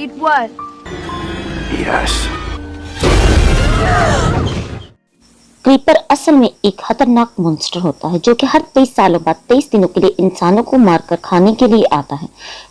Eat what? Yes. Creeper असल में एक खतरनाक मॉन्स्टर होता है जो कि हर 23 सालों बाद 23 दिनों के लिए इंसानों को मारकर खाने के लिए आता है।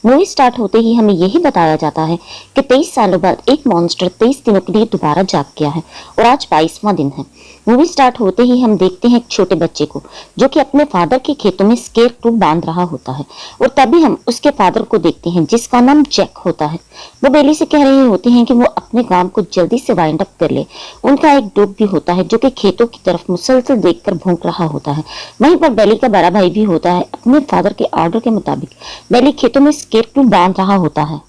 मूवी स्टार्ट होते ही हमें यही बताया जाता है कि 23 सालों बाद एक मॉन्स्टर 23 दिनों के लिए दोबारा जाग गया है और आज 22वां दिन है। मूवी स्टार्ट होते ही हम देखते हैं एक छोटे बच्चे को जो कि अपने फादर के खेतों में स्केरक्रो बांध रहा होता है और तभी हम उसके फादर को देखते हैं जिसका नाम जैक होता है। वो बेली से कह रहे होते हैं कि वो अपने काम को जल्दी से वाइंड अप कर ले। उनका एक डॉग भी होता है जो कि खेतों की तरफ मुसलसल देखकर भौंक रहा होता है। वहीं पर बेली का बड़ा भाई भी होता है। अपने फादर के ऑर्डर के मुताबिक बेली खेतों में स्केरक्रो बांध रहा होता है।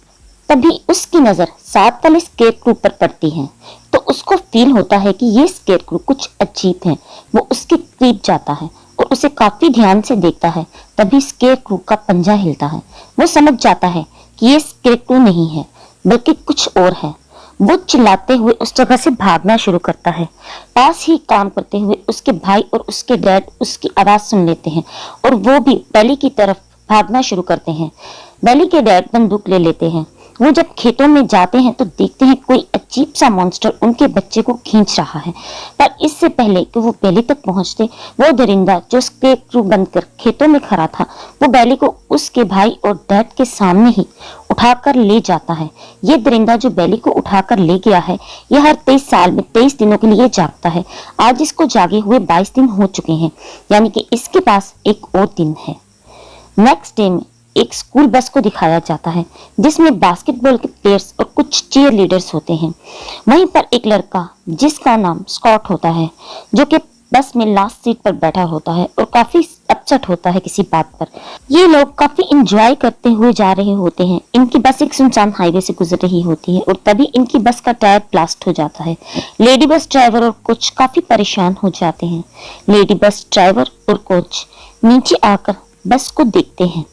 तभी उसकी नजर 7 वाले स्केरक्रो पर पड़ती है तो उसको फील होता है कि ये स्केरक्रो कुछ अजीब है। वो उसके करीब जाता है और उसे काफी ध्यान से देखता है। तभी स्केरक्रो का पंजा हिलता है। वो समझ जाता है कि ये स्केरक्रो नहीं है बल्कि कुछ और है। वो चिल्लाते हुए उस जगह से भागना शुरू करता है। पास ही काम करते हुए उसके भाई और उसके डैड उसकी आवाज सुन लेते हैं और वो भी बेली की तरफ भागना शुरू करते हैं। बेली के डैड बंदूक ले लेते हैं। वो जब खेतों में जाते हैं तो देखते हैं कोई अजीब सा मॉन्स्टर उनके बच्चे को खींच रहा है। पर इससे पहले कि वो बेली तक पहुंचते, वो दरिंदा जो स्केरक्रो बनकर खेतों में खड़ा था वो बेली को उसके भाई और डैड के सामने ही उठाकर ले जाता है। ये दरिंदा जो बेली को उठाकर ले गया है ये हर 23 साल में 23 दिनों के लिए जागता है। आज इसको जागे हुए 22 दिन हो चुके हैं, यानी कि इसके पास एक और दिन है। नेक्स्ट डे में एक स्कूल बस को दिखाया जाता है जिसमें बास्केटबॉल के प्लेयर्स और कुछ चीयर लीडर्स होते हैं। वहीं पर एक लड़का जिसका नाम स्कॉट होता है जो कि बस में लास्ट सीट पर बैठा होता है और काफी अपसेट होता है किसी बात पर। ये लोग काफी एंजॉय करते हुए जा रहे होते हैं। इनकी बस एक सुनसान हाईवे से गुजर रही होती है और तभी इनकी बस का टायर ब्लास्ट हो जाता है। लेडी बस ड्राइवर और कोच काफी परेशान हो जाते हैं। लेडी बस ड्राइवर और कोच नीचे आकर बस को देखते हैं।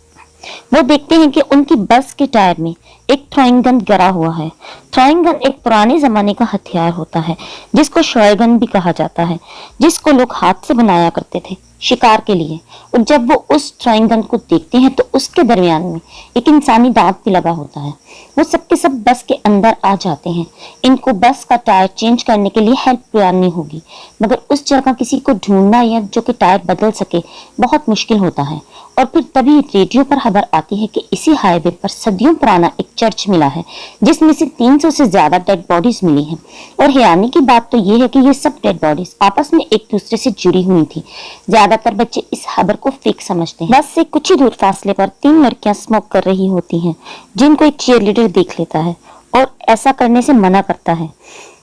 वो देखते हैं कि उनकी बस के टायर में एक थ्रोइंग गन गिरा हुआ है। थ्रोइंग गन एक पुराने जमाने का हथियार होता है जिसको शॉटगन भी कहा जाता है, जिसको लोग हाथ से बनाया करते थे शिकार के लिए। और जब वो उस थ्रोइंग गन को देखते हैं तो उसके दरमियान में एक इंसानी दांत भी लगा होता है। वो सबके सब बस के अंदर आ जाते हैं। इनको बस का टायर चेंज करने के लिए हेल्प करनी होगी, मगर उस जगह किसी को ढूंढना या जो कि टायर बदल सके बहुत मुश्किल होता है। और फिर तभी रेडियो पर खबर आती है कि इसी हाईवे पर सदियों पुराना एक चर्च मिला है जिसमें से 300 से ज्यादा डेड बॉडीज मिली हैं। और हैरानी की बात तो ये है कि ये सब डेड बॉडीज आपस में एक दूसरे से जुड़ी हुई थी। ज्यादातर बच्चे इस खबर को फेक समझते हैं। बस से कुछ ही दूर फासले पर 3 लड़कियां स्मोक कर रही होती हैं जिनको एक चीयर लीडर देख लेता है और ऐसा करने से मना करता है।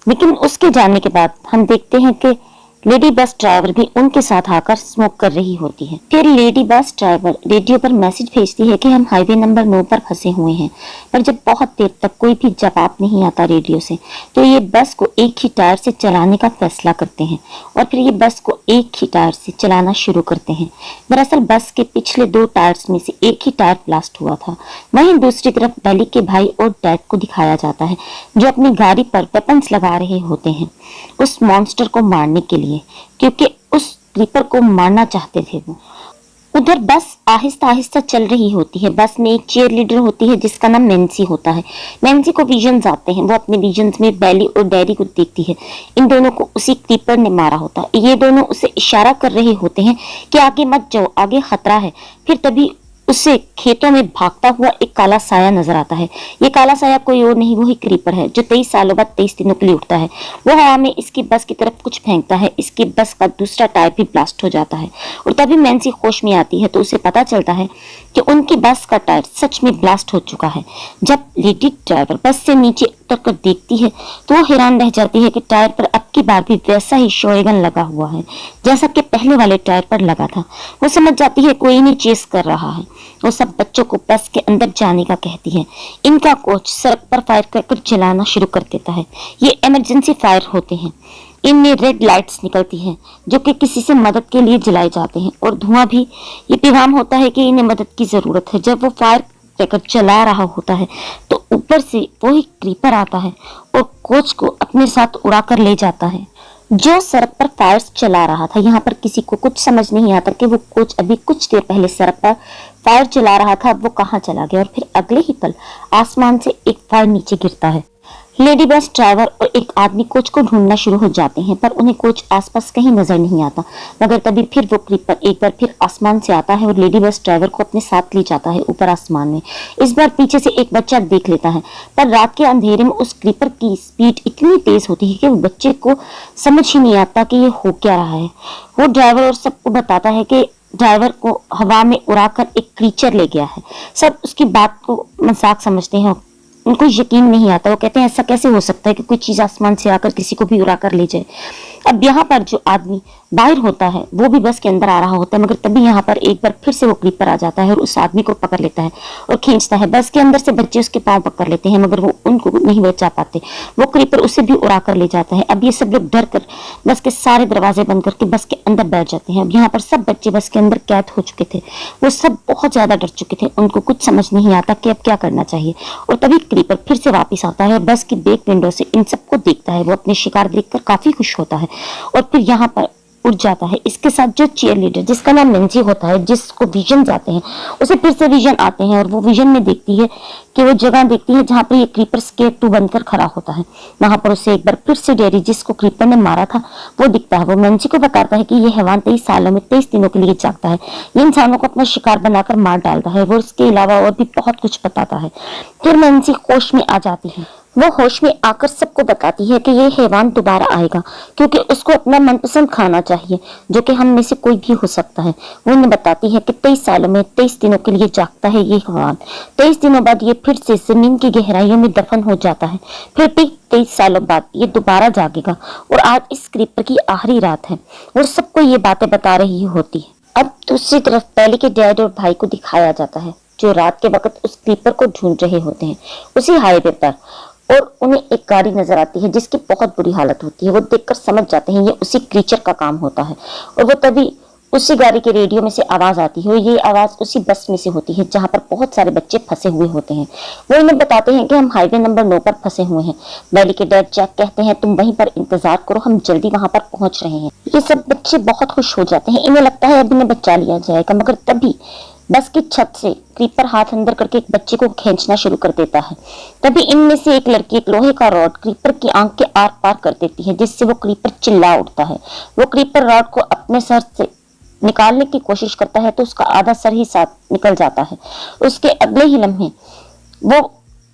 लेकिन उसके जाने के बाद हम देखते हैं कि लेडी बस ड्राइवर भी उनके साथ आकर स्मोक कर रही होती है। फिर लेडी बस ड्राइवर रेडियो पर मैसेज भेजती है कि हम हाईवे नंबर 9 पर फंसे हुए हैं। पर जब बहुत देर तक कोई भी जवाब नहीं आता रेडियो से तो ये बस को एक ही टायर से चलाने का फैसला करते हैं और फिर ये बस को एक ही टायर से चलाना शुरू करते हैं। दरअसल बस के पिछले 2 टायर्स में से एक ही टायर ब्लास्ट हुआ था। वहीं दूसरी तरफ बेली के भाई और डैड को दिखाया जाता है जो अपनी गाड़ी पर वेपन्स लगा रहे होते हैं उस मॉन्स्टर को मारने के लिए, क्योंकि उस क्रीपर को मारना चाहते थे वो। उधर बस आहिस्ता आहिस्ता चल रही होती है। बस में एक चीयर लीडर होती है जिसका नाम नैन्सी होता है। नैन्सी को विजन्स आते हैं। वो अपने विजन्स में बेली और डैडी को देखती है। इन दोनों को उसी क्रीपर ने मारा होता है। ये दोनों उसे इशारा कर रहे होते हैं कि आगे मत जाओ, आगे खतरा है। फिर तभी उसे खेतों में भागता हुआ एक काला साया नजर आता है। ये काला साया कोई और नहीं वही क्रीपर है जो 23 सालों बाद 23 दिनों के लिए उठता है। वो हवा में इसकी बस की तरफ कुछ फेंकता है। इसकी बस का दूसरा टायर भी ब्लास्ट हो जाता है और तभी नैन्सी होश में आती है तो उसे पता चलता है कि उनकी बस का टायर सच में ब्लास्ट हो चुका है। जब लेडी ड्राइवर बस से नीचे उतरकर देखती है तो वो हैरान रह जाती है कि टायर पर अब की बार भी वैसा ही शॉटगन लगा हुआ है जैसा कि पहले वाले टायर पर लगा था। वो समझ जाती है कोई नहीं चेस कर रहा है। वो सब बच्चों को बस के अंदर जाने का कहती है। इनका कोच सड़क पर फायर कर चलाना शुरू कर देता है। ये इमरजेंसी फायर होते हैं। इनमें रेड लाइट्स निकलती हैं जो कि किसी से मदद के लिए जलाए जाते हैं और धुआं भी ये पैगाम होता है कि इन्हें मदद की जरूरत है। जब वो फायर क्रैकर चला रहा होता है तो ऊपर से वही क्रीपर आता है और कोच को अपने साथ उड़ाकर ले जाता है। जो सड़क पर फायर्स चला रहा था। यहाँ पर किसी को कुछ समझ नहीं आता कि वो कोच अभी कुछ देर पहले सड़क पर फायर चला रहा था, अब वो कहाँ चला गया। और फिर अगले ही पल आसमान से एक फायर नीचे गिरता है। लेडी बस ड्राइवर और एक आदमी कोच को ढूंढना शुरू हो जाते हैं, पर उन्हें कोच आसपास कहीं नजर नहीं आता। मगर तभी फिर वो क्रीपर एक बार फिर आसमान से आता है और लेडी बस ड्राइवर को अपने साथ ले जाता है ऊपर आसमान में। इस बार पीछे से एक बच्चा देख लेता है, पर रात के अंधेरे में उस क्रीपर की स्पीड इतनी तेज होती है कि वो बच्चे को समझ ही नहीं आता कि ये हो क्या रहा है। वो ड्राइवर और सबको बताता है कि ड्राइवर को हवा में उड़ाकर एक क्रीचर ले गया है। सब उसकी बात को मजाक समझते हैं, उनको यकीन नहीं आता। वो कहते हैं ऐसा कैसे हो सकता है कि कोई चीज आसमान से आकर किसी को भी उड़ा कर ले जाए। अब यहाँ पर जो आदमी बाहर होता है वो भी बस के अंदर आ रहा होता है, मगर तभी यहाँ पर एक बार फिर से वो क्रीपर आ जाता है और उस आदमी को पकड़ लेता है और खींचता है। बस के अंदर से बच्चे उसके पांव पकड़ लेते हैं, मगर वो उनको नहीं बचा पाते। वो क्रीपर उसे भी उड़ा कर ले जाता है। अब ये सब लोग डर कर बस के सारे दरवाजे बंद करके बस के अंदर बैठ जाते हैं। अब यहाँ पर सब बच्चे बस के अंदर कैद हो चुके थे, वो सब बहुत ज्यादा डर चुके थे, उनको कुछ समझ नहीं आता कि अब क्या करना चाहिए। और तभी क्रीपर फिर से वापिस आता है, बस की बैक विंडो से इन सबको देखता है। वो अपने शिकार देखकर काफी खुश होता है और फिर यहाँ पर उड़ जाता है। इसके साथ जो चीयर लीडर जिसका नाम नेंसी होता है, जिसको विजन जाते हैं, उसे फिर से विजन आते हैं और वो विजन में देखती है कि वो जगह देखती है जहाँ पर ये क्रीपर स्केट 2 बनकर खड़ा होता है। वहां पर उसे एक बार फिर से डेरी जिसको क्रीपर ने मारा था वो दिखता है। वो नेंसी को बताता है कि ये हैवान 23 सालों में 23 दिनों के लिए जागता है, ये इंसानों को अपना शिकार बनाकर मार डालता है। वो इसके अलावा और भी बहुत कुछ बताता है। फिर नेंसी होश में आ जाती है। वो होश में आकर सबको बताती है कि ये हैवान दोबारा आएगा क्योंकि उसको अपना मनपसंद खाना चाहिए, जो कि हम में से कोई भी हो सकता है। वो उन्हें बताती है कि 23 सालों में 23 दिनों के लिए जागता है ये हैवान। 23 दिनों बाद ये फिर से जमीन की गहराइयों में दफन हो जाता है। फिर भी 23 सालों बाद ये दोबारा जागेगा और आज इस क्रीपर की आखिरी रात है और सबको ये बातें बता रही होती है। अब दूसरी तरफ बेली के डैड और भाई को दिखाया जाता है, जो रात के वक्त उस क्रीपर को ढूंढ रहे होते हैं उसी हाईवे पर। और उन्हें एक गाड़ी नजर आती है जिसकी बहुत बुरी हालत होती है। वो देखकर समझ जाते हैं ये उसी क्रीचर का काम होता है। और वो तभी उसी गाड़ी के रेडियो में से आवाज आती है और ये आवाज उसी बस में से होती है जहां पर बहुत सारे बच्चे फंसे हुए होते हैं। वो इन्हें बताते हैं कि हम हाईवे नंबर 9 पर फंसे हुए हैं। बेली के डैड जैक कहते हैं तुम वहीं पर इंतजार करो, हम जल्दी वहां पर पहुंच रहे हैं। ये सब बच्चे बहुत खुश हो जाते हैं, इन्हें लगता है अब इन्हें बचा लिया जाएगा। मगर तभी बस की छत से क्रीपर हाथ अंदर करके एक बच्चे को खींचना शुरू कर देता है। तभी इनमें से एक लड़की एक लोहे का रॉड क्रीपर की आंख के आर पार कर देती है, जिससे वो क्रीपर चिल्ला उठता है। वो क्रीपर रॉड को अपने सर से निकालने की कोशिश करता है तो उसका आधा सर ही साथ निकल जाता है। उसके अगले ही लम्हे वो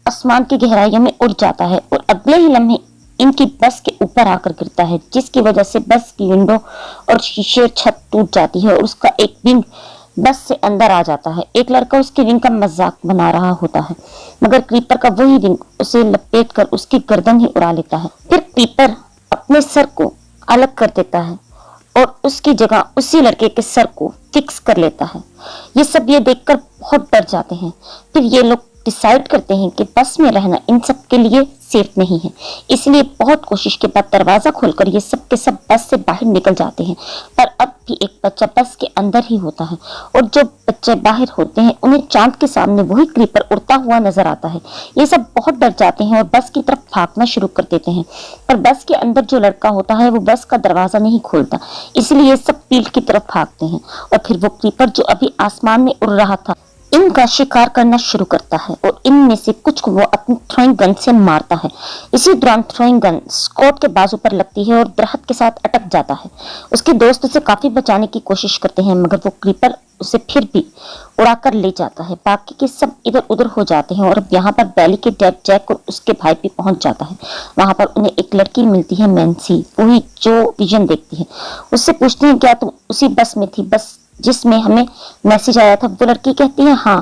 आसमान की गहराइयों में उड़ जाता है और अगले ही लम्हे इनकी बस के ऊपर आकर गिरता है, जिसकी वजह से बस की विंडो और शीशे छत टूट जाती है और उसका एक विंग बस से अंदर आ जाता है। एक लड़का उसके रिंग का मजाक बना रहा होता है, मगर क्रीपर का वही रिंग उसे लपेटकर उसकी गर्दन ही उड़ा लेता है। फिर क्रीपर अपने सर को अलग कर देता है और उसकी जगह उसी लड़के के सर को फिक्स कर लेता है। ये सब ये देखकर बहुत डर जाते हैं। फिर ये लोग डिसाइड करते हैं कि बस में रहना इन सब के लिए सेफ नहीं है, इसलिए बहुत कोशिश के बाद दरवाजा खोलकर ये सब के सब बस से बाहर निकल जाते हैं। पर अब भी एक बच्चा बस के अंदर ही होता है और जो बच्चे बाहर होते हैं उन्हें चांद के सामने वही क्रीपर उड़ता हुआ नजर आता है। ये सब बहुत डर जाते हैं और बस की तरफ भागना शुरू कर देते हैं, पर बस के अंदर जो लड़का होता है वो बस का दरवाजा नहीं खोलता, इसलिए ये सब फील्ड की तरफ भागते हैं। और फिर वो क्रीपर जो अभी आसमान में उड़ रहा था इनका शिकार करना शुरू करता है और इनमें से कुछ को वो अपनी थ्रोइंग गन से मारता है। इसी दौरान थ्रोइंग गन स्कॉट के बाजू पर लगती है और दरख्त के साथ अटक जाता है। उसके दोस्त उसे काफी बचाने की कोशिश करते हैं, मगर वो क्रीपर उसे फिर भी उड़ाकर ले जाता है। बाकी के सब इधर उधर हो जाते हैं और अब यहाँ पर बेली के डैड जैक और उसके भाई भी पहुंच जाता है। वहां पर उन्हें एक लड़की मिलती है, नैन्सी, वही जो विजन देखती है। उससे पूछते हैं क्या तुम उसी बस में थी, बस जिसमें हमें मैसेज आया था? वो लड़की कहती है हाँ,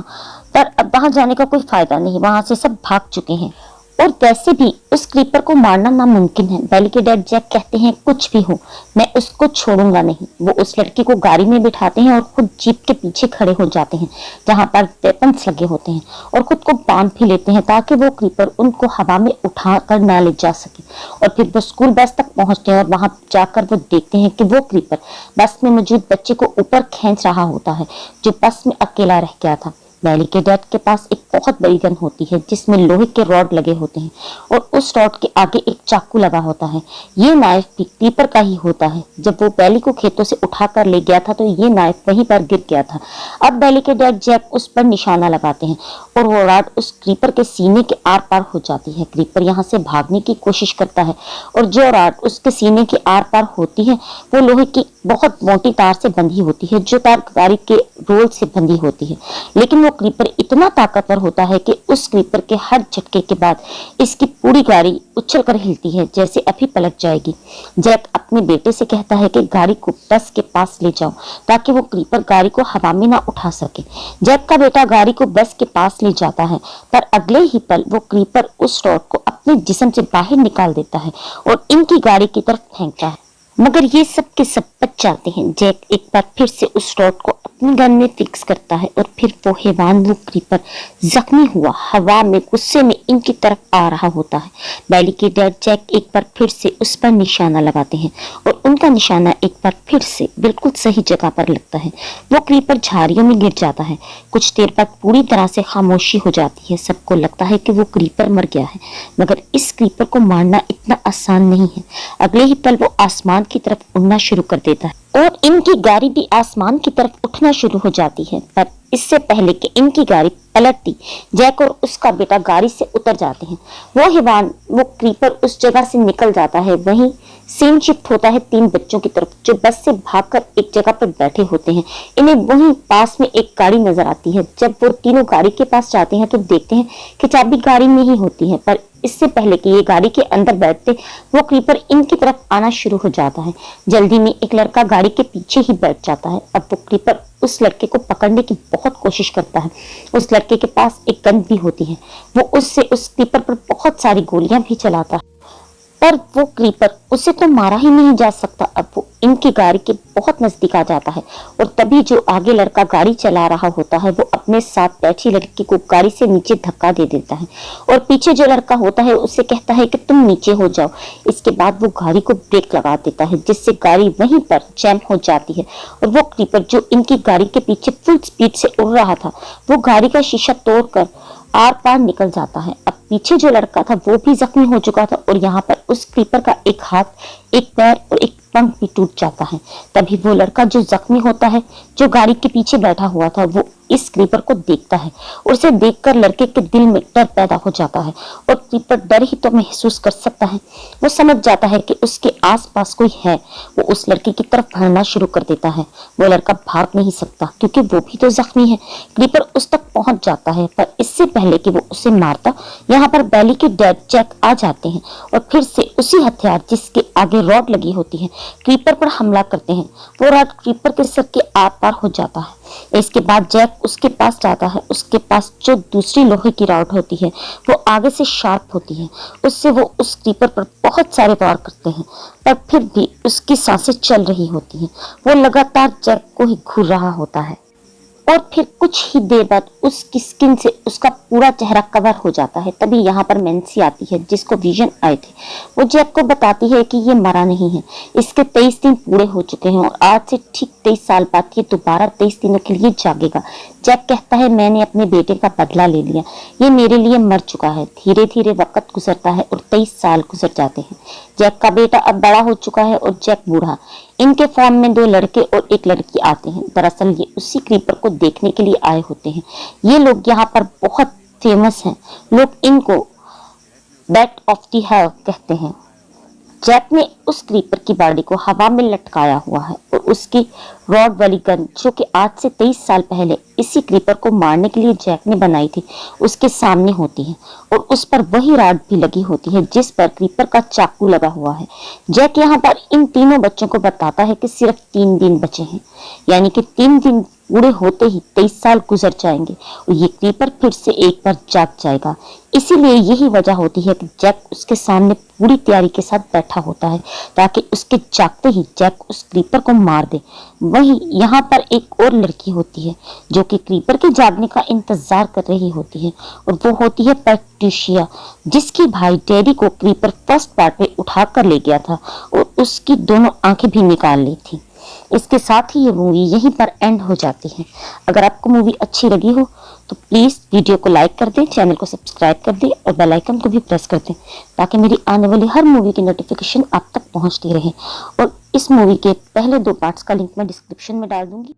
पर अब वहां जाने का कोई फायदा नहीं, वहां से सब भाग चुके हैं और वैसे भी उस क्रीपर को मारना नामुमकिन है। बेली के डैड जैक कहते हैं कुछ भी हो मैं उसको छोड़ूंगा नहीं। वो उस लड़की को गाड़ी में बिठाते हैं और खुद जीप के पीछे खड़े हो जाते हैं जहां पर वेपन्स लगे होते हैं और खुद को बांध भी लेते हैं ताकि वो क्रीपर उनको हवा में उठा कर ना ले जा सके। और फिर वो स्कूल बस तक पहुंचते हैं और वहां जाकर वो देखते हैं कि वो क्रीपर बस में मौजूद बच्चे को ऊपर खींच रहा होता है जो बस में अकेला रह गया था। बैली के डैड के पास एक बहुत बड़ी गन होती है जिसमें लोहे के रॉड लगे होते हैं और उस रॉड के आगे एक चाकू लगा होता है। ये नाइफ भी क्रीपर का ही होता है। जब वो बैली को खेतों से उठाकर ले गया था तो ये नाइफ वहीं पर गिर गया था। अब बैली के डैड जैक उस पर निशाना लगाते हैं और वो रॉड उस क्रीपर के सीने के आर पार हो जाती है। क्रीपर यहाँ से भागने की कोशिश करता है और जो रॉड उसके सीने के आर पार होती है वो लोहे की बहुत मोटी तार से बंधी होती है, जो तार गाड़ी के रोल से बंधी होती है। लेकिन वो क्रीपर इतना ताकतवर होता है कि उस क्रीपर के हर झटके के बाद इसकी पूरी गाड़ी उछल कर हिलती है जैसे अभी पलट जाएगी। जैक अपने बेटे से कहता है कि गाड़ी को बस के पास ले जाओ ताकि वो क्रीपर गाड़ी को हवा में ना उठा सके। जैक का बेटा गाड़ी को बस के पास ले जाता है पर अगले ही पल वो क्रीपर उस रॉड को अपने जिस्म से बाहर निकाल देता है और इनकी गाड़ी की तरफ फेंकता है। मगर ये सब के सब बच जाते हैं। जैक एक बार फिर से उस रॉड को अपनी गन में फिक्स करता है और फिर वो हैवान वो क्रीपर जख्मी हुआ हवा में गुस्से में इनकी तरफ आ रहा होता है। बैली के डैड जैक एक बार फिर से उस पर निशाना लगाते हैं और उनका निशाना एक बार फिर से बिल्कुल सही जगह पर लगता है। वो क्रीपर झाड़ियों में गिर जाता है। कुछ देर बाद पूरी तरह से खामोशी हो जाती है। सबको लगता है कि वो क्रीपर मर गया है, मगर इस क्रीपर को मारना इतना आसान नहीं है। अगले ही पल वो आसमान की तरफ उड़ना शुरू कर देता है और इनकी गाड़ी भी आसमान की तरफ उठना शुरू हो जाती है। पर इससे पहले कि इनकी गाड़ी पलटती, जैक और उसका बेटा गाड़ी से उतर जाते हैं। वो क्रीपर उस जगह से निकल जाता है। वहीं सीन शिफ्ट होता है 3 बच्चों की तरफ जो बस से भागकर एक जगह पर बैठे होते हैं। इन्हें वहीं पास में एक गाड़ी नजर आती है। जब वो तीनों गाड़ी के पास जाते हैं तो देखते हैं कि चाबी गाड़ी में ही होती है। पर इससे पहले कि ये गाड़ी के अंदर बैठते, वो क्रीपर इनकी तरफ आना शुरू हो जाता है। जल्दी में एक लड़का गाड़ी के पीछे ही बैठ जाता है। अब वो क्रीपर उस लड़के को पकड़ने की बहुत कोशिश करता है। उस लड़के के पास एक गन भी होती है। वो उससे उस क्रीपर पर बहुत सारी गोलियां भी चलाता है, पर वो क्रीपर उसे तो मारा ही नहीं जा सकता। अब वो इनकी गाड़ी के बहुत नजदीक आ जाता है और तभी जो आगे लड़का गाड़ी चला रहा होता है वो अपने साथ बैठी लड़की को गाड़ी से नीचे धक्का दे देता है और पीछे जो लड़का होता है उससे कहता है कि तुम नीचे हो जाओ। इसके बाद वो गाड़ी को ब्रेक लगा देता है जिससे गाड़ी वहीं पर जैम हो जाती है और वो क्रीपर जो इनकी गाड़ी के पीछे फुल स्पीड से उड़ रहा था वो गाड़ी का शीशा तोड़कर आर पार निकल जाता है। अब पीछे जो लड़का था वो भी जख्मी हो चुका था और यहाँ पर उस क्रीपर का एक हाथ, एक पैर और एक पंख भी टूट जाता है। तभी वो लड़का जो जख्मी होता है, जो गाड़ी के पीछे बैठा हुआ था, वो इस क्रीपर को देखता है और उसे देखकर लड़के के दिल में डर पैदा हो जाता है और क्रीपर डर ही तो महसूस कर सकता है। वो समझ जाता है कि उसके आसपास कोई है। वो उस लड़के की तरफ भागना शुरू कर देता है। वो लड़का भाग नहीं सकता क्योंकि वो भी तो जख्मी है। क्रीपर उस तक पहुंच जाता है पर इससे पहले कि वो उसे मारता, यहाँ पर बैली के डैड जैक आ जाते हैं और फिर से उसी हथियार जिसके आगे रॉड लगी होती है क्रीपर पर हमला करते हैं। वो रॉड क्रीपर के सर के आर पार हो जाता है। इसके बाद जैक उसके पास जाता है। उसके पास जो दूसरी लोहे की रॉड होती है वो आगे से शार्प होती है। उससे वो उस क्रीपर पर बहुत सारे वार करते हैं पर फिर भी उसकी सांसें चल रही होती हैं। वो लगातार जैक को ही घूर रहा होता है और फिर कुछ ही देर बाद उसकी स्किन से उसका पूरा चेहरा कवर हो जाता है। तभी यहाँ पर मैंसी आती है जिसको विजन आए थे। वो जैक को बताती है कि ये मरा नहीं है, इसके 23 दिन पूरे हो चुके हैं और आज से ठीक 23 साल बाद ये दोबारा 23 दिनों के लिए जागेगा। जैक कहता है मैंने अपने बेटे का बदला ले लिया, ये मेरे लिए मर चुका है। धीरे धीरे वक्त गुजरता है और 23 साल गुजर जाते हैं। जैक का बेटा अब बड़ा हो चुका है और जैक बूढ़ा। इनके फॉर्म में 2 लड़के और 1 लड़की आते हैं। दरअसल ये उसी क्रीपर को देखने के लिए आए होते हैं। ये लोग यहाँ पर बहुत फेमस हैं। लोग इनको बैट ऑफ द हेल कहते हैं। जैक ने उस क्रीपर की बॉडी को हवा में लटकाया हुआ है और उसकी रॉड वाली गन जो कि आज से 23 साल पहले इसी क्रीपर को मारने के लिए जैक ने बनाई थी उसके सामने होती है और उस पर वही रॉड भी लगी होती है जिस पर क्रीपर का चाकू लगा हुआ है। जैक यहाँ पर इन तीनों बच्चों को बताता है कि सिर्फ 3 दिन बचे हैं, यानी कि 3 दिन पूरे होते ही 23 साल गुजर जाएंगे और ये क्रीपर फिर से एक बार जाग जाएगा। इसीलिए यही वजह होती है कि जैक उसके सामने पूरी तैयारी के साथ बैठा होता है ताकि उसके जागते ही जैक उस क्रीपर को मार दे। वहीं यहाँ पर एक और लड़की होती है जो कि क्रीपर के जागने का इंतजार कर रही होती है और वो होती है पैट्रिशिया, जिसकी भाई डैडी को क्रीपर फर्स्ट पार्ट में उठा कर ले गया था और उसकी दोनों आंखें भी निकाल ली थी। इसके साथ ही ये मूवी यहीं पर एंड हो जाती है। अगर आपको मूवी अच्छी लगी हो तो प्लीज़ वीडियो को लाइक कर दें, चैनल को सब्सक्राइब कर दें और बेल आइकन को भी प्रेस कर दें ताकि मेरी आने वाली हर मूवी की नोटिफिकेशन आप तक पहुंचती रहे। और इस मूवी के पहले 2 पार्ट्स का लिंक मैं डिस्क्रिप्शन में डाल दूंगी।